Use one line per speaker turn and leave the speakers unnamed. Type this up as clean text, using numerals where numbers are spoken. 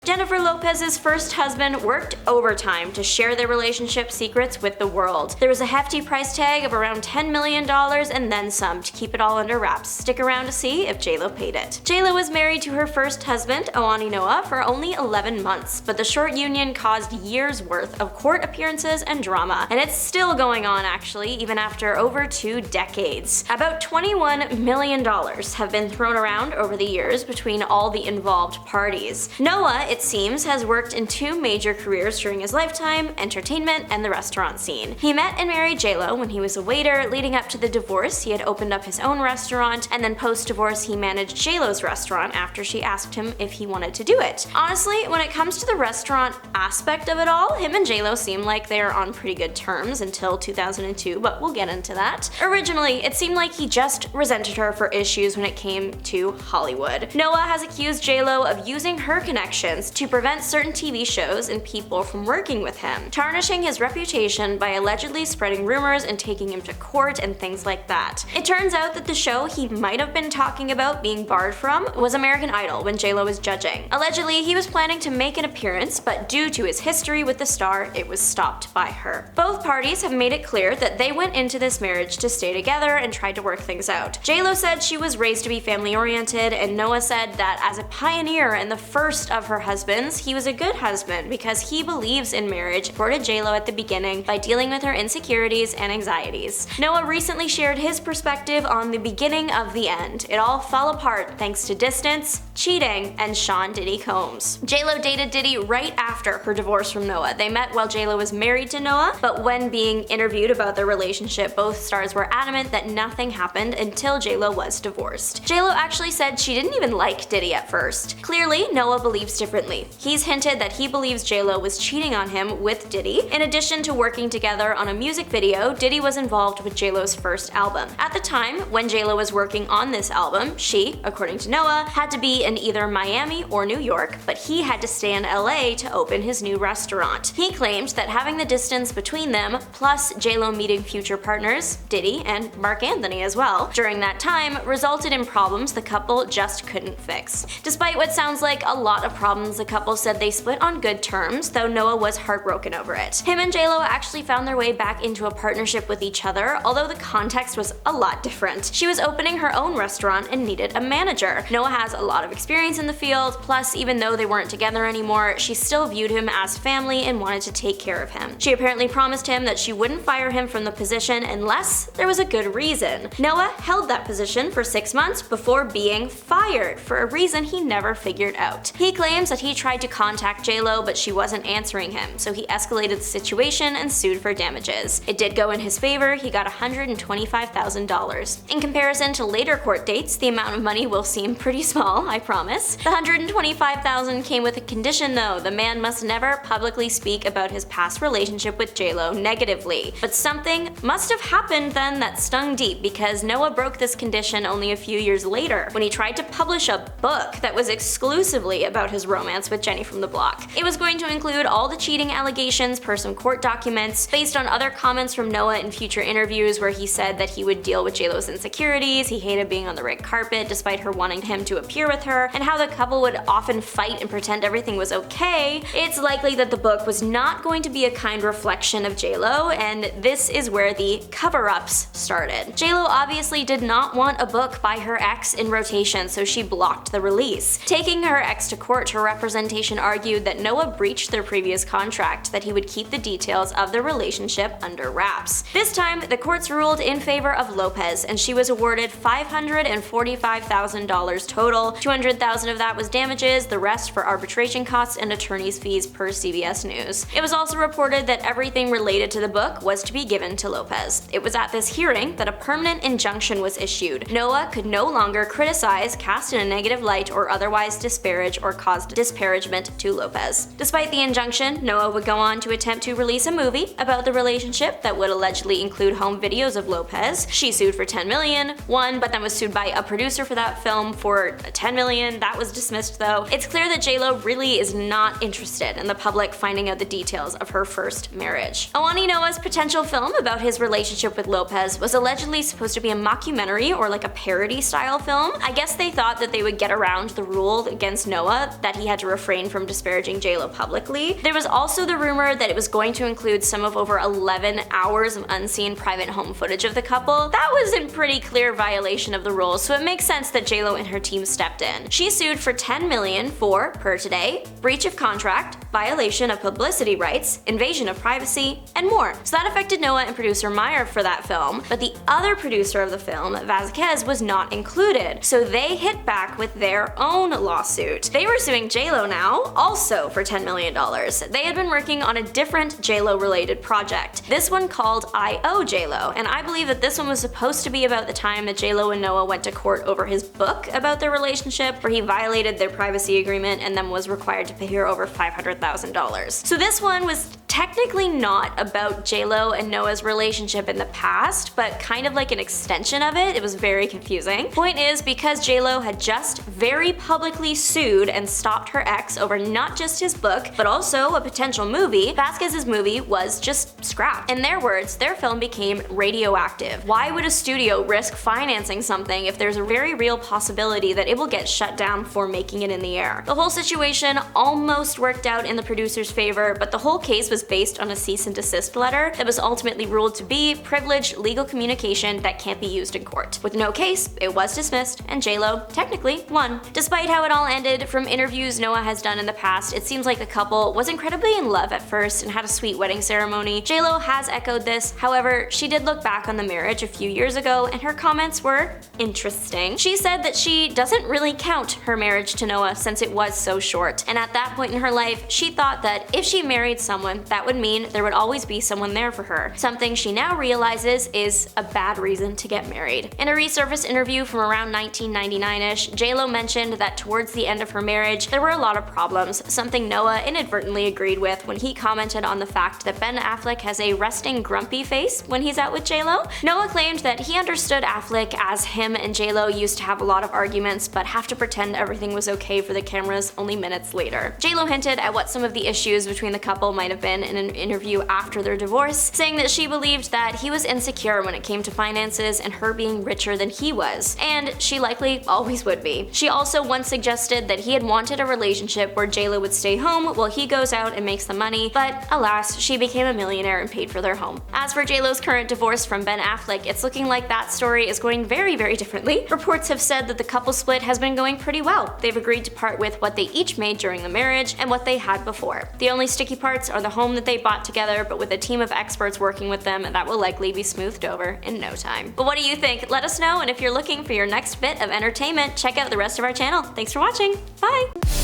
Jennifer Lopez's first husband worked overtime to share their relationship secrets with the world. There was a hefty price tag of around $10 million and then some to keep it all under wraps. Stick around to see if J.Lo paid it. J.Lo was married to her first husband, Ojani, for only 11 months, but the short union caused years worth of court appearances and drama, and it's still going on actually, even after over 2 decades. About $21 million have been thrown around over the years between all the involved parties. Noah, it seems, has worked in 2 major careers during his lifetime: entertainment and the restaurant scene. He met and married J.Lo when he was a waiter. Leading up to the divorce, he had opened up his own restaurant, and then post-divorce he managed J.Lo's restaurant after she asked him if he wanted to do it. Honestly, when it comes to the restaurant aspect of it all, him and J.Lo seem like they are on pretty good terms until 2002, but we'll get into that. Originally, it seemed like he just resented her for issues when it came to Hollywood. Noah has accused J.Lo of using her connections to prevent certain TV shows and people from working with him, tarnishing his reputation by allegedly spreading rumors and taking him to court and things like that. It turns out that the show he might have been talking about being barred from was American Idol when J.Lo was judging. Allegedly, he was planning to make an appearance, but due to his history with the star, it was stopped by her. Both parties have made it clear that they went into this marriage to stay together and tried to work things out. J.Lo said she was raised to be family-oriented, and Noah said that as a pioneer and the first of her husbands, he was a good husband because he believes in marriage, supported J.Lo at the beginning by dealing with her insecurities and anxieties. Noah recently shared his perspective on the beginning of the end. It all fell apart thanks to distance, cheating, and Sean Diddy Combs. J.Lo dated Diddy right after her divorce from Noah. They met while J.Lo was married to Noah, but when being interviewed about their relationship, both stars were adamant that nothing happened until J.Lo was divorced. J.Lo actually said she didn't even like Diddy at first. Clearly, Noah believes differently. He's hinted that he believes J.Lo was cheating on him with Diddy. In addition to working together on a music video, Diddy was involved with J.Lo's first album. At the time, when J.Lo was working on this album, she, according to Noah, had to be in either Miami or New York, but he had to stay in LA to open his new restaurant. He claimed that having the distance between them, plus J.Lo meeting future partners, Diddy and Mark Anthony as well, during that time, resulted in problems the couple just couldn't fix. Despite what sounds like a lot of problems, the couple said they split on good terms, though Noah was heartbroken over it. Him and J.Lo actually found their way back into a partnership with each other, although the context was a lot different. She was opening her own restaurant and needed a manager. Noah has a lot of experience in the field, plus even though they weren't together anymore, she still viewed him as family and wanted to take care of him. She apparently promised him that she wouldn't fire him from the position unless there was a good reason. Noah held that position for 6 months before being fired for a reason he never figured out. He claims that he tried to contact J.Lo, but she wasn't answering him, so he escalated the situation and sued for damages. It did go in his favor. He got $125,000. In comparison to later court dates, the amount of money will seem pretty small, I promise. The $125,000 came with a condition though. The man must never publicly speak about his past relationship with J.Lo negatively. But something must have happened then that stung deep, because Noah broke this condition only a few years later when he tried to publish a book that was exclusively about his romance with Jenny from the block. It was going to include all the cheating allegations per some court documents, based on other comments from Noah in future interviews where he said that he would deal with J.Lo's insecurities, he hated being on the red carpet despite her wanting him to appear with her, and how the couple would often fight and pretend everything was okay. It's likely that the book was not going to be a kind reflection of J.Lo, and this is where the cover-ups started. J.Lo obviously did not want a book by her ex in rotation, so she blocked the release. Taking her ex to court, her representation argued that Noah breached their previous contract, that he would keep the details of their relationship under wraps. This time, the courts ruled in favor of Lopez, and she was awarded $545,000 total. $200,000 of that was damages, the rest for arbitration costs and attorney's fees per CBS News. It was also reported that everything related to the book was to be given to Lopez. It was at this hearing that a permanent injunction was issued. Noah could no longer criticize, cast in a negative light, or otherwise disparage or cause disparagement to Lopez. Despite the injunction, Noah would go on to attempt to release a movie about the relationship that would allegedly include home videos of Lopez. She sued for $10 million, won, but then was sued by a producer for that film for $10 million. That was dismissed though. It's clear that J.Lo really is not interested in the public finding out the details of her first marriage. Ojani Noah's potential film about his relationship with Lopez was allegedly supposed to be a mockumentary or like a parody style film. I guess they thought that they would get around the rule against Noah that he had to refrain from disparaging J.Lo publicly. There was also the rumor that it was going to include some of over 11 hours of unseen private home footage of the couple. That was in pretty clear violation of the rules, so it makes sense that J.Lo and her team stepped in. She sued for $10 million for, per today, breach of contract, violation of publicity rights, invasion of privacy, and more. So that affected Noah and producer Meyer for that film, but the other producer of the film, Vasquez, was not included, so they hit back with their own lawsuit. They were suing J.Lo now, also for $10 million. They had been working on a different J.Lo related project, this one called I Owe J.Lo, and I believe that this one was supposed to be about the time that J.Lo and Noah went to court over his book about their relationship, where he violated their privacy agreement and then was required to pay her over $500,000. So this one was technically not about J.Lo and Noah's relationship in the past, but kind of like an extension of it. It was very confusing. Point is, because J.Lo had just very publicly sued and stopped her ex over not just his book, but also a potential movie, Vasquez's movie was just scrapped. In their words, their film became radioactive. Why would a studio risk financing something if there's a very real possibility that it will get shut down before making it in the air? The whole situation almost worked out in the producer's favor, but the whole case was based on a cease and desist letter that was ultimately ruled to be privileged legal communication that can't be used in court. With no case, it was dismissed, and J.Lo technically won. Despite how it all ended, from interviews Noah has done in the past, it seems like the couple was incredibly in love at first and had a sweet wedding ceremony. J.Lo has echoed this, however, she did look back on the marriage a few years ago, and her comments were interesting. She said that she doesn't really count her marriage to Noah since it was so short, and at that point in her life, she thought that if she married someone, that would mean there would always be someone there for her. Something she now realizes is a bad reason to get married. In a resurfaced interview from around 1999-ish, J.Lo mentioned that towards the end of her marriage, there were a lot of problems, something Noah inadvertently agreed with when he commented on the fact that Ben Affleck has a resting grumpy face when he's out with J.Lo. Noah claimed that he understood Affleck as him and J.Lo used to have a lot of arguments, but have to pretend everything was okay for the cameras only minutes later. J.Lo hinted at what some of the issues between the couple might have been in an interview after their divorce, saying that she believed that he was insecure when it came to finances and her being richer than he was, and she likely always would be. She also once suggested that he had wanted a relationship where J.Lo would stay home while he goes out and makes the money, but alas, she became a millionaire and paid for their home. As for J.Lo's current divorce from Ben Affleck, it's looking like that story is going very, very differently. Reports have said that the couple split has been going pretty well. They've agreed to part with what they each made during the marriage and what they had before. The only sticky parts are the home that they bought together, but with a team of experts working with them, that will likely be smoothed over in no time. But what do you think? Let us know, and if you're looking for your next bit of entertainment, check out the rest of our channel. Thanks for watching. Bye!